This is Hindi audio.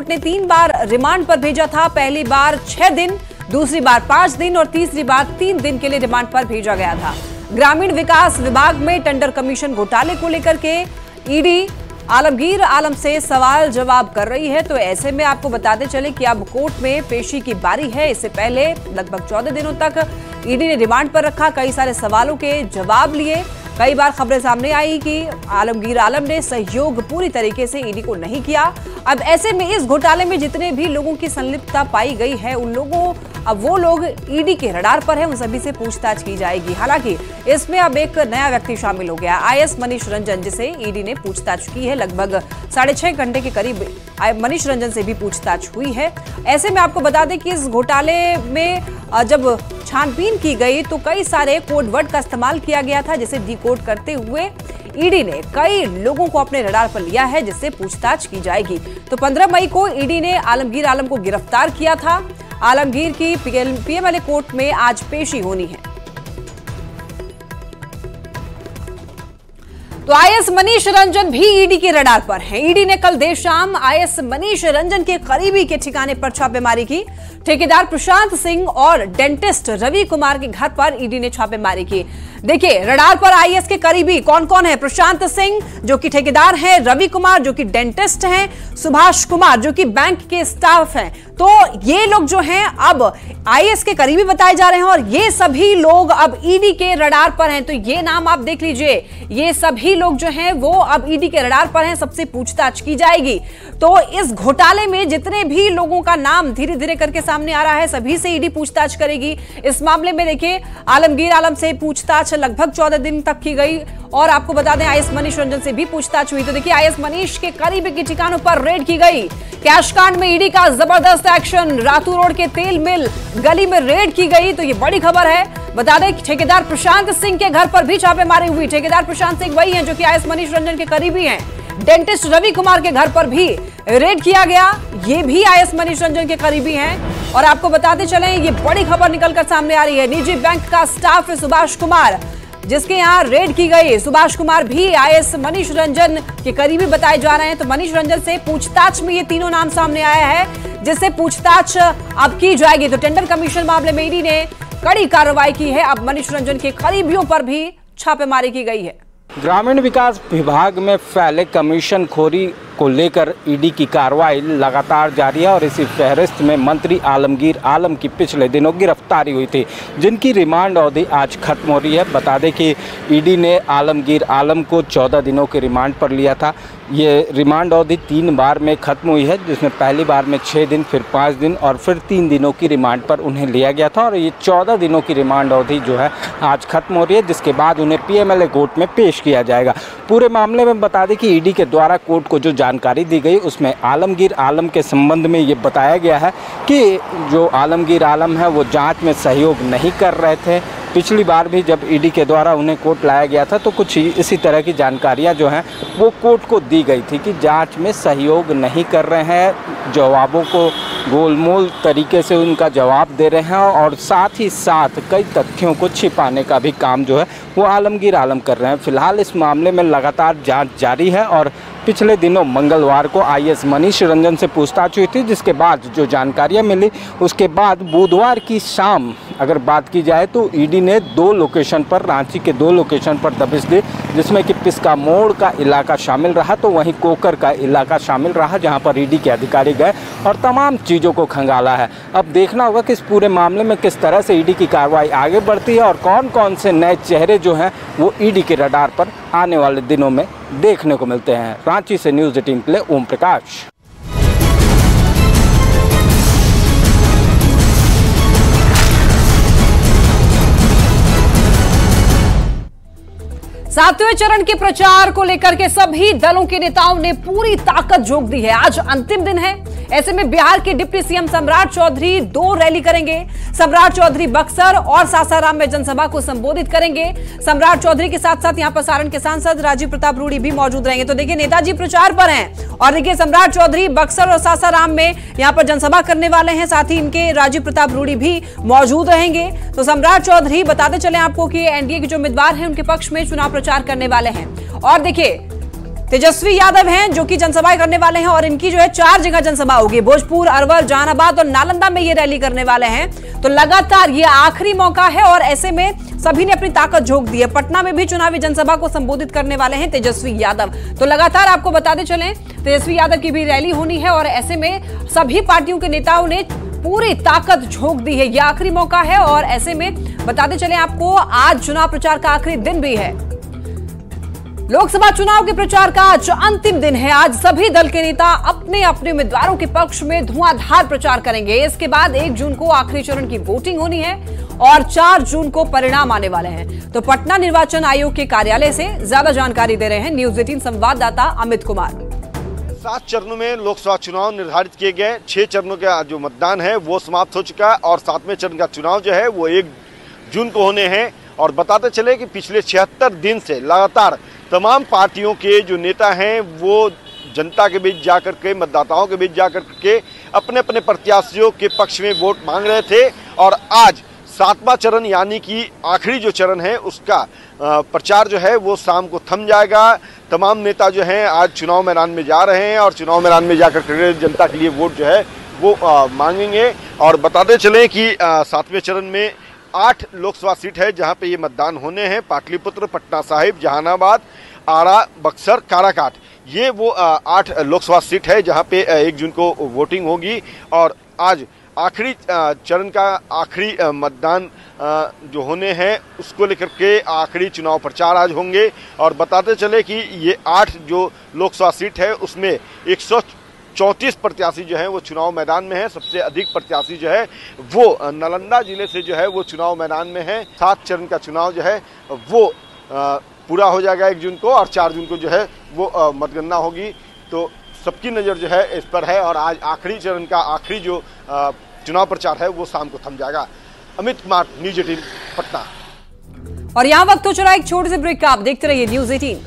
कोर्ट ने 3 बार रिमांड पर भेजा था। पहली बार 6 दिन, दूसरी बार 5 दिन और तीसरी बार 3 दिन के लिए रिमांड पर भेजा गया था। ग्रामीण विकास विभाग में टेंडर कमीशन घोटाले को लेकर के ईडी आलमगीर आलम से सवाल जवाब कर रही है। तो ऐसे में आपको बताते चले कि अब कोर्ट में पेशी की बारी है। इससे पहले लगभग 14 दिनों तक ईडी ने रिमांड पर रखा, कई सारे सवालों के जवाब लिए। कई बार खबरें सामने आई कि आलमगीर आलम ने सहयोग पूरी तरीके से ईडी को नहीं किया। अब ऐसे में इस घोटाले में जितने भी लोगों की संलिप्तता पाई गई है, उन लोगों अब वो लोग ईडी के रडार पर है, उन सभी से पूछताछ की जाएगी। हालांकि इसमें अब एक नया व्यक्ति शामिल हो गया, आईएएस मनीष रंजन, जिसे ईडी ने पूछताछ की है। लगभग 6.5 घंटे के करीब मनीष रंजन से भी पूछताछ हुई है। ऐसे में आपको बता दें कि इस घोटाले में जब छानबीन की गई तो कई सारे कोड वर्ड का इस्तेमाल किया गया था, जिसे डिकोड करते हुए ईडी ने कई लोगों को अपने रडार पर लिया है, जिससे पूछताछ की जाएगी। तो 15 मई को ईडी ने आलमगीर आलम को गिरफ्तार किया था। आलमगीर की पीएमएलए कोर्ट में आज पेशी होनी है। तो आईएएस मनीष रंजन भी ईडी के रडार पर हैं। ईडी ने कल देर शाम आईएएस मनीष रंजन के करीबी के ठिकाने पर छापेमारी की। ठेकेदार प्रशांत सिंह और डेंटिस्ट रवि कुमार के घर पर ईडी ने छापेमारी की। देखिए, रडार पर आईएएस के करीबी कौन कौन है? प्रशांत सिंह जो कि ठेकेदार हैं, रवि कुमार जो कि डेंटिस्ट हैं, सुभाष कुमार जो कि बैंक के स्टाफ हैं। तो ये लोग जो हैं अब आईएएस के करीबी बताए जा रहे हैं और ये सभी लोग अब ईडी के रडार पर हैं। तो ये नाम आप देख लीजिए, ये सभी लोग जो हैं वो अब ईडी के रडार पर हैं, सबसे पूछताछ की जाएगी। तो इस घोटाले में जितने भी लोगों का नाम धीरे धीरे करके सामने आ रहा है, सभी से ईडी पूछताछ करेगी। इस मामले में देखिए, आलमगीर आलम से पूछताछ लगभग 14 दिन तक की गई और आपको बता दें आईएएस मनीष रंजन से भी पूछताछ हुई। तो देखिए, आईएएस मनीष के करीबी के ठिकानों पर रेड की गई। कैश कांड में ईडी का जबरदस्त एक्शन, रातू रोड के तेल मिल गली में रेड की गई। तो ये बड़ी खबर है। बता दें कि ठेकेदार प्रशांत सिंह के घर पर भी छापेमारी हुई। ठेकेदार प्रशांत सिंह वही हैं जो कि आईएएस मनीष रंजन के करीबी हैं। डेंटिस्ट रवि कुमार के घर पर भी रेड किया गया, ये भी आईएएस मनीष रंजन के करीबी हैं। और आपको बताते चलें, ये बड़ी खबर निकलकर सामने आ रही है। निजी बैंक का स्टाफ है सुभाष कुमार, जिसके यहाँ रेड की गई। सुभाष कुमार भी आईएएस मनीष रंजन के करीबी बताए जा रहे हैं। तो मनीष रंजन से पूछताछ में ये तीनों नाम सामने आया है, जिससे पूछताछ अब की जाएगी। तो टेंडर कमीशन मामले में ईडी ने कड़ी कार्रवाई की है। अब मनीष रंजन के करीबियों पर भी छापेमारी की गई है। ग्रामीण विकास विभाग में फैले कमीशन खोरी को लेकर ईडी की कार्रवाई लगातार जारी है और इसी फहरिस्त में मंत्री आलमगीर आलम की पिछले दिनों गिरफ्तारी हुई थी, जिनकी रिमांड अवधि आज खत्म हो रही है। बता दें कि ईडी ने आलमगीर आलम को 14 दिनों के रिमांड पर लिया था। ये रिमांड अवधि 3 बार में खत्म हुई है, जिसमें पहली बार में 6 दिन, फिर 5 दिन और फिर 3 दिनों की रिमांड पर उन्हें लिया गया था। और ये 14 दिनों की रिमांड अवधि जो है आज खत्म हो रही है, जिसके बाद उन्हें पीएमएलए कोर्ट में पेश किया जाएगा। पूरे मामले में बता दें कि ईडी के द्वारा कोर्ट को जो जानकारी दी गई, उसमें आलमगीर आलम के संबंध में ये बताया गया है कि जो आलमगीर आलम है वो जांच में सहयोग नहीं कर रहे थे। पिछली बार भी जब ईडी के द्वारा उन्हें कोर्ट लाया गया था तो कुछ इसी तरह की जानकारियां जो हैं वो कोर्ट को दी गई थी कि जांच में सहयोग नहीं कर रहे हैं, जवाबों को गोलमोल तरीके से उनका जवाब दे रहे हैं और साथ ही साथ कई तथ्यों को छिपाने का भी काम जो है वो आलमगीर आलम कर रहे हैं। फिलहाल इस मामले में लगातार जांच जारी है और पिछले दिनों मंगलवार को आईएएस मनीष रंजन से पूछताछ हुई थी, जिसके बाद जो जानकारियां मिली उसके बाद बुधवार की शाम अगर बात की जाए तो ईडी ने 2 लोकेशन पर, रांची के 2 लोकेशन पर दबिश दी, जिसमें कि पिस्का मोड़ का इलाका शामिल रहा तो वहीं कोकर का इलाका शामिल रहा, जहां पर ईडी के अधिकारी गए और तमाम चीज़ों को खंगाला है। अब देखना होगा कि इस पूरे मामले में किस तरह से ईडी की कार्रवाई आगे बढ़ती है और कौन कौन से नए चेहरे जो हैं वो ईडी के रडार पर आने वाले दिनों में देखने को मिलते हैं। रांची से न्यूज़ 18 के लिए ओम प्रकाश। सातवें चरण के प्रचार को लेकर के सभी दलों के नेताओं ने पूरी ताकत झोंक दी है। आज अंतिम दिन है। ऐसे में बिहार के डिप्टी सीएम सम्राट चौधरी 2 रैली करेंगे। सम्राट चौधरी बक्सर और सासाराम में जनसभा को संबोधित करेंगे। सम्राट चौधरी के साथ साथ यहां पर सारण के सांसद राजीव प्रताप रूडी भी मौजूद रहेंगे। तो देखिए, नेताजी प्रचार पर हैं और देखिए सम्राट चौधरी बक्सर और सासाराम में यहां पर जनसभा करने वाले हैं। साथ ही इनके राजीव प्रताप रूडी भी मौजूद रहेंगे। तो सम्राट चौधरी बताते चले आपको कि एनडीए के जो उम्मीदवार हैं उनके पक्ष में चुनाव प्रचार करने वाले हैं। और देखिए, तेजस्वी यादव हैं जो कि जनसभाएं करने वाले हैं और इनकी जो है 4 जगह जनसभा होगी। भोजपुर, अरवल, जहानाबाद और नालंदा में ये रैली करने वाले हैं। तो लगातार ये आखिरी मौका है और ऐसे में सभी ने अपनी ताकत झोंक दी है। पटना में भी चुनावी जनसभा को संबोधित करने वाले हैं तेजस्वी यादव। तो लगातार आपको बताते चलें, तेजस्वी यादव की भी रैली होनी है और ऐसे में सभी पार्टियों के नेताओं ने पूरी ताकत झोंक दी है। यह आखिरी मौका है और ऐसे में बताते चलें आपको, आज चुनाव प्रचार का आखिरी दिन भी है। लोकसभा चुनाव के प्रचार का आज अंतिम दिन है। आज सभी दल के नेता अपने अपने उम्मीदवारों के पक्ष में धुआंधार प्रचार करेंगे। इसके बाद 1 जून को आखिरी चरण की वोटिंग होनी है और 4 जून को परिणाम आने वाले हैं। तो पटना निर्वाचन आयोग के कार्यालय से ज्यादा जानकारी दे रहे हैं न्यूज 18 संवाददाता अमित कुमार। 7 चरणों में लोकसभा चुनाव निर्धारित किए गए। 6 चरणों का जो मतदान है वो समाप्त हो चुका है और 7वें चरण का चुनाव जो है वो 1 जून को होने हैं। और बताते चले कि पिछले 76 दिन से लगातार तमाम पार्टियों के जो नेता हैं वो जनता के बीच जाकर के, मतदाताओं के बीच जाकर के अपने अपने प्रत्याशियों के पक्ष में वोट मांग रहे थे। और आज 7वां चरण यानी कि आखिरी जो चरण है उसका प्रचार जो है वो शाम को थम जाएगा। तमाम नेता जो हैं आज चुनाव मैदान में जा रहे हैं और चुनाव मैदान में जाकर के जनता के लिए वोट जो है वो मांगेंगे। और बताते चलें कि 7वें चरण में 8 लोकसभा सीट है जहां पे ये मतदान होने हैं। पाटलिपुत्र, पटना साहिब, जहानाबाद, आरा, बक्सर, काराकाट, ये वो 8 लोकसभा सीट है जहां पे 1 जून को वोटिंग होगी। और आज आखिरी चरण का आखिरी मतदान जो होने हैं उसको लेकर के आखिरी चुनाव प्रचार आज होंगे। और बताते चले कि ये 8 जो लोकसभा सीट है उसमें 134 प्रत्याशी जो है वो चुनाव मैदान में है। सबसे अधिक प्रत्याशी जो है वो नालंदा जिले से जो है वो चुनाव मैदान में है। 7 चरण का चुनाव जो है वो पूरा हो जाएगा 1 जून को और 4 जून को जो है वो मतगणना होगी। तो सबकी नज़र जो है इस पर है और आज आखिरी चरण का आखिरी जो चुनाव प्रचार है वो शाम को थम जाएगा। अमित कुमार, न्यूज 18 पटना। और यहाँ वक्त हो चला एक छोटे से ब्रेक का। आप देखते रहिए न्यूज 18।